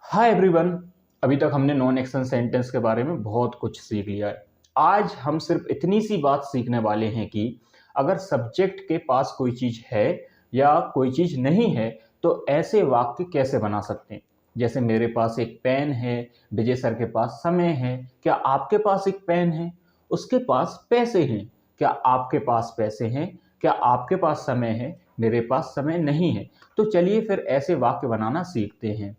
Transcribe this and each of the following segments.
Hi everyone. अभी तक हमने नॉन एक्शन सेंटेंस के बारे में बहुत कुछ सीख लिया है। आज हम सिर्फ इतनी सी बात सीखने वाले हैं कि अगर सब्जेक्ट के पास कोई चीज़ है या कोई चीज़ नहीं है तो ऐसे वाक्य कैसे बना सकते हैं। जैसे मेरे पास एक पेन है, विजय सर के पास समय है, क्या आपके पास एक पेन है? उसके पास पैसे हैं, क्या आपके पास पैसे हैं? क्या आपके पास समय है? मेरे पास समय नहीं है। तो चलिए फिर ऐसे वाक्य बनाना सीखते हैं।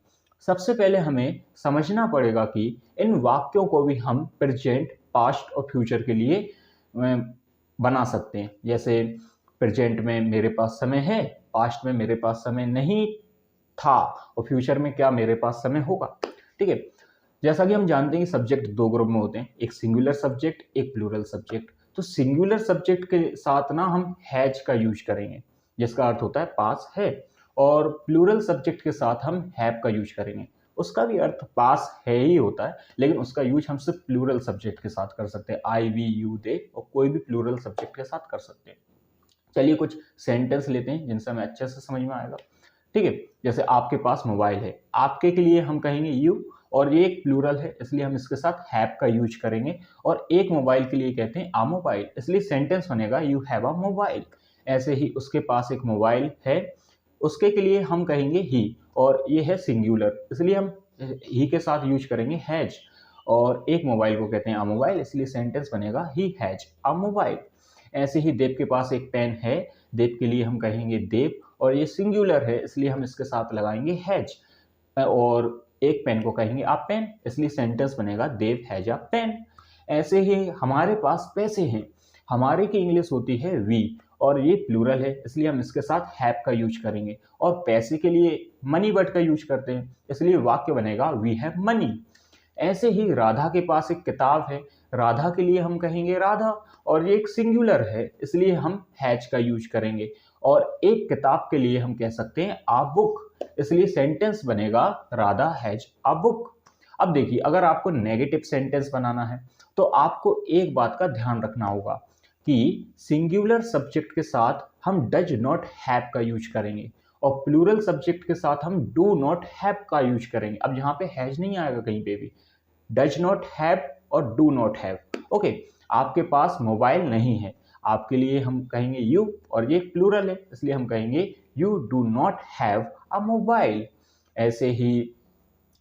सबसे पहले हमें समझना पड़ेगा कि इन वाक्यों को भी हम प्रेजेंट, पास्ट और फ्यूचर के लिए बना सकते हैं। जैसे प्रेजेंट में मेरे पास समय है, पास्ट में मेरे पास समय नहीं था और फ्यूचर में क्या मेरे पास समय होगा। ठीक है। जैसा कि हम जानते हैं कि सब्जेक्ट दो ग्रुप में होते हैं, एक सिंगुलर सब्जेक्ट, एक प्लूरल सब्जेक्ट। तो सिंगुलर सब्जेक्ट के साथ ना हम हैज का यूज करेंगे, जिसका अर्थ होता है पास है, और प्लूरल सब्जेक्ट के साथ हम हैव का यूज करेंगे। उसका भी अर्थ पास है ही होता है, लेकिन उसका यूज हम सिर्फ प्लूरल सब्जेक्ट के साथ कर सकते हैं। आई, वी, यू, दे, और कोई भी प्लूरल सब्जेक्ट के साथ कर सकते हैं। चलिए कुछ सेंटेंस लेते हैं जिनसे हमें अच्छे से समझ में आएगा। ठीक है। जैसे आपके पास मोबाइल है, आपके के लिए हम कहेंगे यू, और ये एक प्लूरल है इसलिए हम इसके साथ हैव का यूज करेंगे। और एक मोबाइल के लिए कहते हैं आ मोबाइल, इसलिए सेंटेंस बनेगा यू हैव अ मोबाइल। ऐसे ही उसके पास एक मोबाइल है, उसके के लिए हम कहेंगे ही, और ये है सिंगुलर इसलिए हम ही के साथ यूज करेंगे हैज। और एक मोबाइल को कहते हैं अ मोबाइल, इसलिए सेंटेंस बनेगा ही हैज अ मोबाइल। ऐसे ही देव के पास एक पेन है, देव के लिए हम कहेंगे देव, और ये सिंगुलर है इसलिए हम इसके साथ लगाएंगे हैज। और एक पेन को कहेंगे आ पेन, इसलिए सेंटेंस बनेगा देव हैज अ पेन। ऐसे ही हमारे पास पैसे हैं, हमारे की इंग्लिश होती है वी, और ये प्लूरल है इसलिए हम इसके साथ हैव का यूज करेंगे। और पैसे के लिए मनी वर्ड का यूज करते हैं, इसलिए वाक्य बनेगा वी हैव मनी। ऐसे ही राधा के पास एक किताब है, राधा के लिए हम कहेंगे राधा, और ये एक सिंगुलर है इसलिए हम हैज का यूज करेंगे। और एक किताब के लिए हम कह सकते हैं आ बुक, इसलिए सेंटेंस बनेगा राधा हैज आ बुक। अब देखिए, अगर आपको नेगेटिव सेंटेंस बनाना है तो आपको एक बात का ध्यान रखना होगा कि सिंगुलर सब्जेक्ट के साथ हम डज नॉट हैव का यूज करेंगे, और प्लूरल सब्जेक्ट के साथ हम डू नॉट हैव का यूज करेंगे। अब यहाँ पे हैज नहीं आएगा कहीं पे भी, डज नॉट हैव और डू नॉट हैव। ओके। आपके पास मोबाइल नहीं है, आपके लिए हम कहेंगे यू, और ये प्लूरल है इसलिए हम कहेंगे you do not have a mobile. ऐसे ही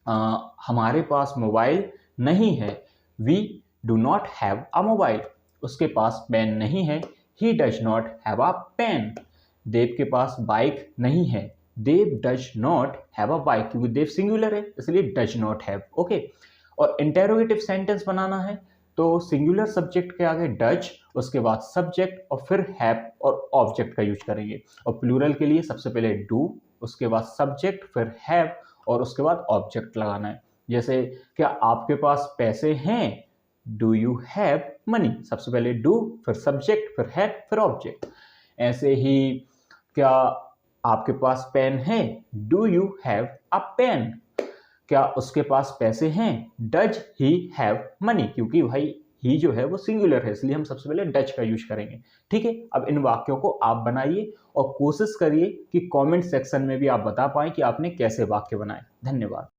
हमारे पास मोबाइल नहीं है, we do not have a mobile. उसके पास पेन नहीं है, he does not have a pen. Dev के पास बाइक नहीं है, Dev does not have a bike, क्योंकि देव सिंगुलर है इसलिए डज नॉट हैव। ओके। और इंटेरोगेटिव सेंटेंस बनाना है तो सिंगुलर सब्जेक्ट के आगे डज, उसके बाद सब्जेक्ट, और फिर हैव और ऑब्जेक्ट का यूज करेंगे। और प्लूरल के लिए सबसे पहले डू, उसके बाद सब्जेक्ट, फिर हैव, और उसके बाद ऑब्जेक्ट लगाना है। जैसे क्या आपके पास पैसे हैं, डू यू हैव मनी, सबसे पहले डू, फिर सब्जेक्ट, फिर हैव, फिर ऑब्जेक्ट। ऐसे ही क्या आपके पास पेन है, do you have a pen. क्या उसके पास पैसे हैं, डज ही हैव मनी, क्योंकि भाई ही जो है वो सिंगुलर है इसलिए हम सबसे पहले डज का यूज करेंगे। ठीक है। अब इन वाक्यों को आप बनाइए और कोशिश करिए कि कमेंट सेक्शन में भी आप बता पाएं कि आपने कैसे वाक्य बनाए। धन्यवाद।